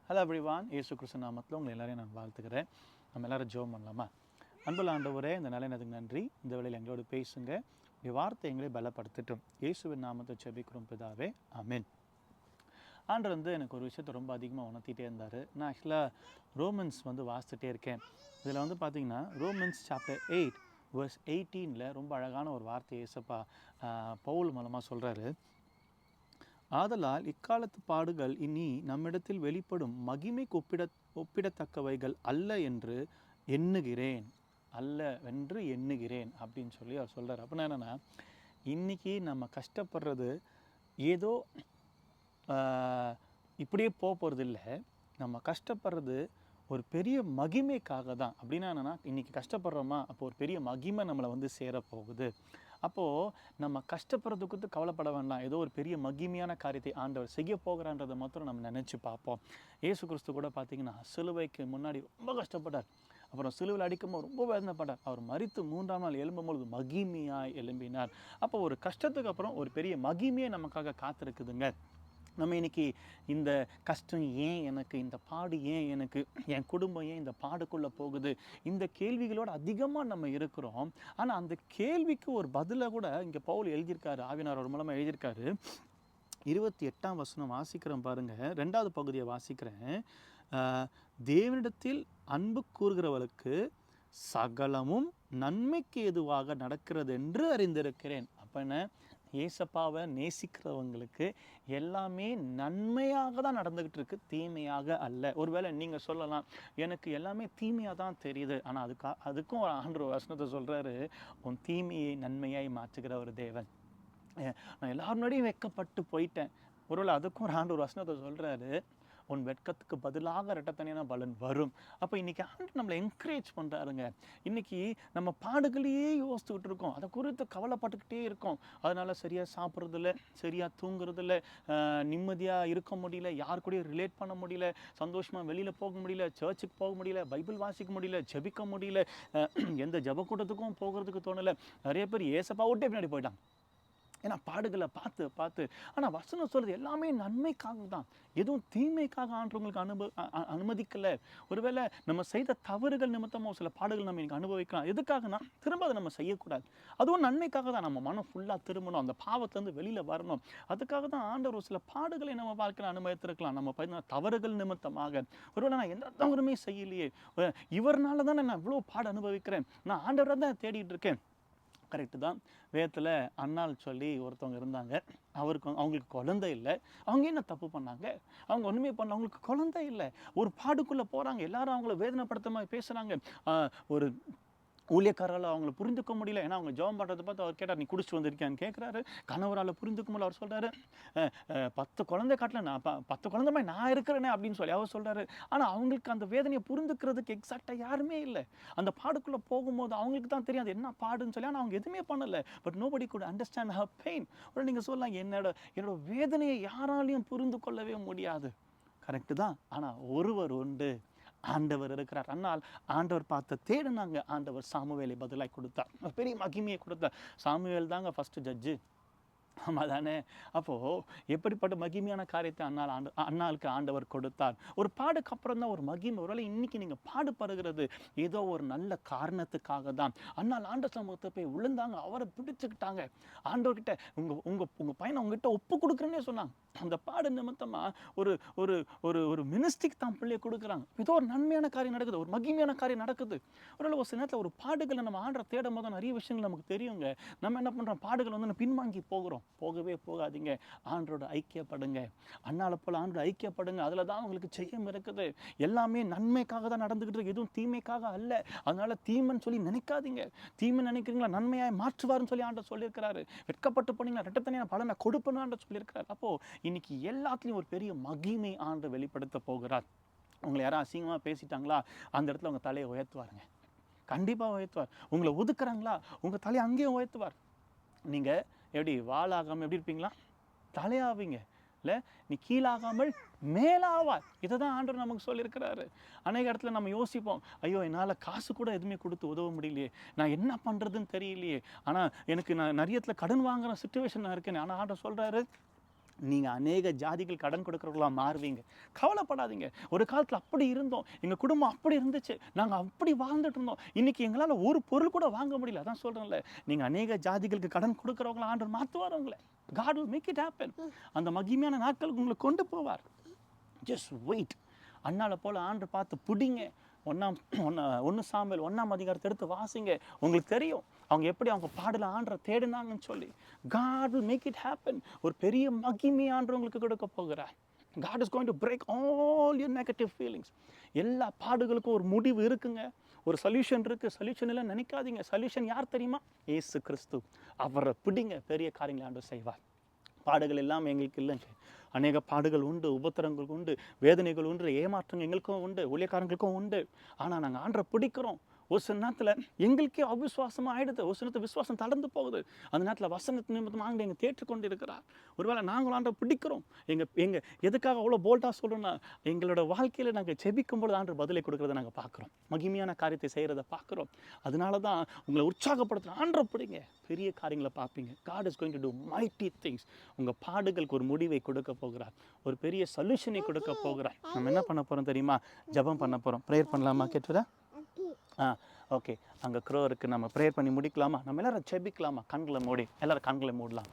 Hello everyone, இயேசு கிறிஸ்து நாமத்தில் உங்களை எல்லாரையும் நான் வாழ்த்துக்கிறேன். நம்ம எல்லாரும் ஜெபம் பண்ணலாமா? அன்புள்ள ஆண்டவரே, இந்த நல்லதுக்கு நன்றி. இந்த வேளையில் எங்களோடு பேசுங்க, இந்த வார்த்தை எங்களை பலப்படுத்தட்டும். இயேசுவின் நாமத்தை ஜெபிக்கிறோம் பிதாவே, ஆமென். ஆண்டவர் எனக்கு ஒரு விஷயத்தை ரொம்ப அதிகமாக உணர்த்திட்டே இருந்தார். நான் ஆக்சுவலாக ரோமன்ஸ் வாசித்துட்டே இருக்கேன். இதில் பார்த்தீங்கன்னா ரோமன்ஸ் சாப்டர் 8 verse 18 ரொம்ப அழகான ஒரு வார்த்தையை இயேசப்பா பவுல் மூலமாக சொல்கிறாரு. ஆதலால் இக்காலத்து பாடுகள் இனி நம்மிடத்தில் வெளிப்படும் மகிமைக்கு ஒப்பிடத்தக்கவைகள் அல்ல என்று எண்ணுகிறேன் அப்படின்னு சொல்லி அவர் சொல்கிறார். அப்படின்னா என்னென்னா, இன்றைக்கி நம்ம கஷ்டப்படுறது ஏதோ இப்படியே போகிறது இல்லை. நம்ம கஷ்டப்படுறது ஒரு பெரிய மகிமைக்காக தான். அப்படின்னா என்னென்னா, இன்றைக்கி கஷ்டப்படுறோமா, அப்போ ஒரு பெரிய மகிமை நம்மளை சேரப்போகுது. அப்போது நம்ம கஷ்டப்படுறதுக்கு கவலைப்பட வேண்டாம். ஏதோ ஒரு பெரிய மகிமையான காரியத்தை ஆண்டவர் செய்ய போகிறான்றதை மாத்திரம் நம்ம நினச்சி பார்ப்போம். இயேசு கிறிஸ்து கூட பார்த்திங்கன்னா சிலுவைக்கு முன்னாடி ரொம்ப கஷ்டப்பட்டார். அப்புறம் சிலுவையில் அடிக்கும்போது ரொம்ப வேதனைப்பட்டார். அவர் மரித்து 3ஆம் நாள் எழும்பும்பொழுது மகிமையாய் எழும்பினார். அப்போ ஒரு கஷ்டத்துக்கு அப்புறம் ஒரு பெரிய மகிமையை நமக்காக காத்திருக்குதுங்க. நம்ம இன்றைக்கி இந்த கஷ்டம் ஏன் எனக்கு, இந்த பாடு ஏன் எனக்கு, என் குடும்பம் ஏன் இந்த பாடுக்குள்ளே போகுது, இந்த கேள்விகளோடு அதிகமாக நம்ம இருக்கிறோம். ஆனால் அந்த கேள்விக்கு ஒரு பதிலை கூட இங்கே பவுல் எழுதியிருக்காரு, ஆவியானவர் ஒரு மூலமாக எழுதியிருக்காரு. 28ஆம் வசனம் வாசிக்கிறேன் பாருங்கள். 2வது பகுதியை வாசிக்கிறேன். தேவனிடத்தில் அன்பு கூறுகிறவளுக்கு சகலமும் நன்மைக்கு ஏதுவாக நடக்கிறது என்று அறிந்திருக்கிறேன். அப்போ என்ன, ஏசப்பாவை நேசிக்கிறவங்களுக்கு எல்லாமே நன்மையாக தான் நடந்துக்கிட்டு இருக்கு, தீமையாக அல்ல. ஒருவேளை நீங்கள் சொல்லலாம், எனக்கு எல்லாமே தீமையாக தான் தெரியுது. ஆனால் அதுக்கும் ஒரு ஆண்டவர் வசனத்தை சொல்கிறாரு, உன் தீமையை நன்மையாய் மாற்றுகிற ஒரு தேவன். நான் எல்லாரும் முன்னாடியும் வெட்கப்பட்டு போயிட்டேன். ஒருவேளை அதுக்கும் ஒரு ஆண்டவர் வசனத்தை சொல்கிறாரு, உன் வெட்கத்துக்கு பதிலாக ரெட்டத்தனியான பலன் வரும். அப்போ இன்றைக்கி ஆண்டு நம்மளை என்கரேஜ் பண்ணுறாருங்க. இன்றைக்கி நம்ம பாடுகளையே யோசித்துக்கிட்டு இருக்கோம், அதை குறித்து கவலைப்பட்டுக்கிட்டே இருக்கோம். அதனால் சரியாக சாப்பிட்றதில்ல, சரியாக தூங்குறதில்ல, நிம்மதியாக இருக்க முடியல, யார் கூடயும் ரிலேட் பண்ண முடியல, சந்தோஷமாக வெளியில் போக முடியல, சர்ச்சுக்கு போக முடியல, பைபிள் வாசிக்க முடியல, ஜெபிக்க முடியல, எந்த ஜெபக்கூட்டத்துக்கும் போகிறதுக்கு தோணலை. நிறைய பேர் ஏசப்பா விட்டே பின்னாடி போயிட்டாங்க, ஏன்னா பாடுகளை பார்த்து. ஆனால் வசனம் சொல்கிறது எல்லாமே நன்மைக்காக தான், எதுவும் தீமைக்காக ஆண்டவங்களுக்கு அனுமதிக்கலை. ஒருவேளை நம்ம செய்த தவறுகள் நிமித்தமாக சில பாடுகள் நம்ம இன்றைக்கி அனுபவிக்கலாம். எதுக்காகனா, திரும்ப அதை நம்ம செய்யக்கூடாது. அதுவும் நன்மைக்காக தான். நம்ம மனம் ஃபுல்லாக திரும்பணும், அந்த பாவத்துலேருந்து வெளியில் வரணும். அதுக்காக தான் ஆண்டவர் சில பாடுகளை நம்ம வாழ்க்கையில் அனுமதித்திருக்கலாம். நம்ம தவறுகள் நிமித்தமாக. ஒருவேளை நான் எந்த தவறுமே செய்யலையே, இவர்னால தான் நான் இவ்வளோ பாடு அனுபவிக்கிறேன், நான் ஆண்டவரை தான் தேடிட்டு இருக்கேன். கரெக்டு தான். வேதத்தில் அன்னாள் சொல்லி ஒருத்தவங்க இருந்தாங்க. அவங்களுக்கு குழந்தை இல்லை. அவங்க என்ன தப்பு பண்ணாங்க? அவங்க ஒன்றுமே பண்ணல, அவங்களுக்கு குழந்தை இல்லை. ஒரு பாடுக்குள்ளே போகிறாங்க, எல்லாரும் அவங்கள வேதனைப்படுத்த மாதிரி பேசுகிறாங்க. ஒரு ஊழியக்காரால் அவங்கள புரிந்துக்க முடியல. ஏன்னா அவங்க ஜெபம் பண்ணுறதை பார்த்து அவர் கேட்டார், நீ குடிச்சிட்டு வந்திருக்கியான்னு கேட்குறாரு. கணவரால் புரிந்துக்க முடியல. அவர் சொல்கிறாரு, 10 குழந்தை காட்டில் நான் 10 குழந்தை மாதிரி நான் இருக்கிறேனே அப்படின்னு சொல்லி அவர் சொல்கிறாரு. ஆனால் அவங்களுக்கு அந்த வேதனையை புரிந்துக்கிறதுக்கு எக்ஸாக்டாக யாருமே இல்லை. அந்த பாடுக்குள்ளே போகும்போது அவங்களுக்கு தான் தெரியும் அது என்ன பாடுன்னு சொல்லி. ஆனால் அவங்க எதுவுமே பண்ணலை. But nobody good understand her pain. நீங்கள் சொல்லலாம், என்னோட வேதனையை யாராலையும் புரிந்து கொள்ளவே முடியாது. கரெக்டு தான். ஆனால் ஒருவர் உண்டு, ஆண்டவர் இருக்கிறார். ஆனால் ஆண்டவர் பார்த்து தேடினாங்க. ஆண்டவர் சாமுவேலை பதிலாக கொடுத்தார், பெரிய மகிமையை கொடுத்தார். சாமுவேல் தாங்க ஃபஸ்ட்டு ஜட்ஜு. ஆமாம் தானே? அப்போது எப்படிப்பட்ட மகிமையான காரியத்தை அன்னாளுக்கு ஆண்டவர் கொடுத்தார். ஒரு பாடுக்கு அப்புறம் தான் ஒரு மகிமை. ஒருவேளை இன்றைக்கி நீங்கள் பாடுபடுகிறது ஏதோ ஒரு நல்ல காரணத்துக்காக தான். அன்னால் ஆண்ட சமூகத்தை போய் விழுந்தாங்க, அவரை பிடிச்சிக்கிட்டாங்க. ஆண்டவர்கிட்ட உங்கள் பையனை உங்ககிட்ட ஒப்பு கொடுக்குறேன்னே சொன்னாங்க. அந்த பாடு நிமித்தமாக ஒரு ஒரு ஒரு ஒரு மினிஸ்ட்ரிக்கு தான் பிள்ளையை கொடுக்குறாங்க. ஏதோ ஒரு நன்மையான காரியம் நடக்குது, ஒரு மகிமையான காரியம் நடக்குது. ஒரு சில நேரத்தில் ஒரு பாடுகளை நம்ம ஆண்டரை தேடும் போது நிறைய விஷயங்கள் நமக்கு தெரியுங்க. நம்ம என்ன பண்ணுறோம், பாடுகள் நம்ம பின்வாங்கி போகிறோம். போகவே போகாதீங்க, ஆண்டரோட ஐக்கியப்படுங்க. அன்னால போல் ஆண்டோட ஐக்கியப்படுங்க. அதில் தான் அவங்களுக்கு ஜெயம் இருக்குது. எல்லாமே நன்மைக்காக தான் நடந்துக்கிட்டு இருக்கு, எதுவும் தீமைக்காக அல்ல. அதனால தீமைன்னு சொல்லி நினைக்காதீங்க. தீமை நினைக்கிறீங்களா, நன்மையாய் மாற்றுவார்னு சொல்லி ஆண்டவர் சொல்லியிருக்கிறாரு. வெட்கப்பட்டு போனீங்களா, ரெட்டத்தனியான பலனை கொடுப்பேன்னு ஆண்டவர் சொல்லியிருக்கிறார். அப்போது இன்னைக்கு எல்லாத்துலேயும் ஒரு பெரிய மகிமை ஆண்டவர் வெளிப்படுத்த போகிறார். உங்களை யாரும் அசிங்கமாக பேசிட்டாங்களா, அந்த இடத்துல உங்கள் தலையை உயர்த்துவாருங்க. கண்டிப்பாக உயர்த்துவார். உங்களை ஒதுக்குறாங்களா, உங்கள் தலையை அங்கேயும் உயர்த்துவார். நீங்கள் எப்படி வாழாகாமல் எப்படி இருப்பீங்களா, தலையாவீங்க இல்லை, நீ கீழாகாமல் மேலாவார். இதை தான் ஆண்டவர் நமக்கு சொல்லியிருக்கிறாரு. அநேக இடத்துல நம்ம யோசிப்போம், ஐயோ என்னால் காசு கூட எதுவுமே கொடுத்து உதவ முடியலையே, நான் என்ன பண்ணுறதுன்னு தெரியலையே, ஆனால் எனக்கு நான் நிறைய இடத்துல கடன் வாங்குகிற சுச்சுவேஷன் நான் இருக்கேன். ஆனால் ஆண்டவர் சொல்கிறாரு, நீங்கள் அநேக ஜாதிகள் கடன் கொடுக்குறவங்களா மாறுவீங்க. கவலைப்படாதீங்க. ஒரு காலத்தில் அப்படி இருந்தோம், எங்கள் குடும்பம் அப்படி இருந்துச்சு, நாங்கள் அப்படி வாழ்ந்துட்டு இருந்தோம், இன்றைக்கி எங்களால் ஒரு பொருள் கூட வாங்க முடியல. அதான் சொல்கிறேன்ல, நீங்கள் அநேக ஜாதிகளுக்கு கடன் கொடுக்குறவங்கள ஆண்டவர் மாற்றுவார் உங்களை. God will make it happen. அந்த மகிமையான நாட்களுக்கு உங்களை கொண்டு போவார். Just wait. அண்ணால போல் ஆண்டவர் பார்த்து பிடிங்க. 1 சாமுவேல் 1ஆம் அதிகாரத்தை எடுத்து வாசிங்க. உங்களுக்கு தெரியும் அவங்க எப்படி அவங்க பாடல ஆண்டரை தேடினாங்கன்னு சொல்லி. God will make it happen. ஒரு பெரிய மகிமை ஆண்டவர் உங்களுக்கு கொடுக்க போகிறார். God is going to break all your negative feelings. எல்லா பாடுகளுக்கும் ஒரு முடிவு இருக்குங்க, ஒரு சொல்யூஷன் இருக்குது. சொல்யூஷன் இல்லை நினைக்காதீங்க. சொல்யூஷன் யார் தெரியுமா? இயேசு கிறிஸ்து. அவரை பிடிங்க, பெரிய காரியங்களை ஆண்டவர் செய்வார். பாடுகள் எல்லாம் எங்களுக்கு இல்லைங்க. அநேக பாடுகள் உண்டு, உபத்திரங்கள் உண்டு, வேதனைகள் உண்டு, ஏமாற்றங்கள் எங்களுக்கும் உண்டு, ஊழியக்காரங்களுக்கும் உண்டு. ஆனால் நாங்கள் ஆண்டரை பிடிக்கிறோம். ஒரு சில நேரத்தில் எங்களுக்கே அவிசுவாசமாக ஆகிடுது, ஒரு சில நேரத்தில் விசுவாசம் தளர்ந்து போகுது. அந்த நேரத்தில் வசனத்து நிமித்தமாக ஆண்டு எங்கள் தேற்றுக்கொண்டு இருக்கிறார். ஒருவேளை நாங்களும் ஆண்டரை பிடிக்கிறோம். எங்கள் எதுக்காக அவ்வளோ போல்டாக சொல்கிறோன்னா, எங்களோட வாழ்க்கையில் நாங்கள் ஜெபிக்கும்போது ஆண்டர் பதிலை கொடுக்குறத நாங்கள் பார்க்குறோம், மகிமையான காரியத்தை செய்கிறத பார்க்குறோம். அதனால தான் உங்களை உற்சாகப்படுத்துகிற ஆண்டரை பிடிங்க, பெரிய காரியங்களை பார்ப்பீங்க. God is going to do mighty things. உங்கள் பாடுகளுக்கு ஒரு முடிவை கொடுக்க போகிறார், ஒரு பெரிய சொல்யூஷனை கொடுக்க போகிறார். நம்ம என்ன பண்ண போகிறோம் தெரியுமா? ஜெபம் பண்ண போகிறோம். ப்ரேயர் பண்ணலாமா? கேட்டுதா? ஓகே. அங்கே க்ரோ இருக்குது, நம்ம ப்ரேயர் பண்ணி முடிக்கலாமா? நம்ம எல்லோரும் ஜெபிக்கலாமா? கண்களை மூடி, எல்லோரும் கண்களை மூடலாம்.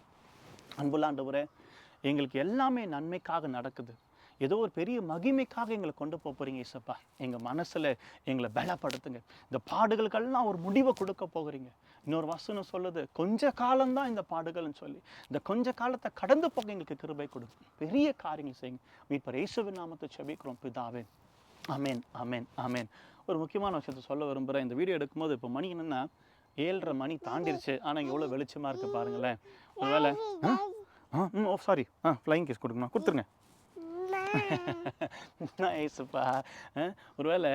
அன்புள்ள ஆண்டவரே, எங்களுக்கு எல்லாமே நன்மைக்காக நடக்குது. ஏதோ ஒரு பெரிய மகிமைக்காக எங்களை கொண்டு போகிறீங்க இயேசுப்பா. எங்கள் மனசில் எங்களை பலப்படுத்துங்க. இந்த பாடுகளுக்கெல்லாம் ஒரு முடிவை கொடுக்க போகிறீங்க. இன்னொரு வசனம் சொல்லுது, கொஞ்ச காலம்தான் இந்த பாடுகள்னு சொல்லி. இந்த கொஞ்ச காலத்தை கடந்து போக எங்களுக்கு கிருபை கொடுங்க. பெரிய காரியங்கள் செய்யுங்க. மீட்பர் இயேசுவின் நாமத்தை ஜெபிக்கிறோம் பிதாவே. ஆமென், ஆமென், ஆமென். ஒரு முக்கியமான விஷயத்தை சொல்ல விரும்புகிறேன். இந்த வீடியோ எடுக்கும்போது இப்போ மணி என்னென்னா 7:30 மணி தாண்டிருச்சு. ஆனால் இங்கே எவ்வளோ வெளிச்சமாக இருக்குது பாருங்களேன். ஒரு வேளை சாரி ஃப்ளைங் கேஸ் கொடுக்கணும், கொடுத்துருங்க. ஏசுப்பா. ஒருவேளை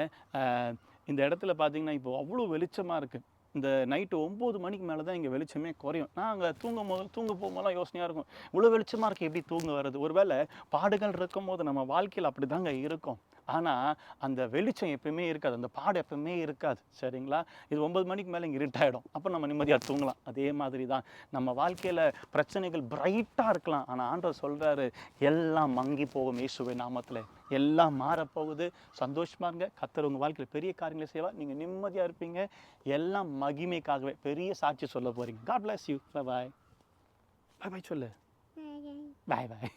இந்த இடத்துல பார்த்தீங்கன்னா இப்போ அவ்வளோ வெளிச்சமாக இருக்குது. இந்த நைட்டு 9 மணிக்கு மேலே தான் இங்கே வெளிச்சமே குறையும். நாங்கள் தூங்க போகும்போதெல்லாம் யோசனையாக இருக்கும், இவ்வளோ வெளிச்சமாக இருக்குது, எப்படி தூங்க வருது? ஒருவேளை பாடுகள் இருக்கும் போது நம்ம வாழ்க்கையில் அப்படி தாங்க இருக்கும். ஆனால் அந்த வெளிச்சம் எப்பவுமே இருக்காது, அந்த பாடு எப்பவுமே இருக்காது. சரிங்களா? இது 9 மணிக்கு மேலே இங்கே இருட்டாயிடும். அப்போ நம்ம நிம்மதியாக தூங்கலாம். அதே மாதிரி தான் நம்ம வாழ்க்கையில் பிரச்சனைகள் பிரைட்டாக இருக்கலாம். ஆனால் ஆண்டவர் சொல்கிறாரு, எல்லாம் மங்கி போகும் இயேசுவின் நாமத்தில். எல்லாம் மாறப்போகுது. சந்தோஷமாக இருங்க. கர்த்தர் உங்கள் வாழ்க்கையில் பெரிய காரியங்களை செய்வார். நீங்கள் நிம்மதியாக இருப்பீங்க. எல்லாம் மகிமைக்காகவே பெரிய சாட்சி சொல்ல போகிறீங்க. God bless you. Bye bye. Bye bye சொல்லு. Bye bye.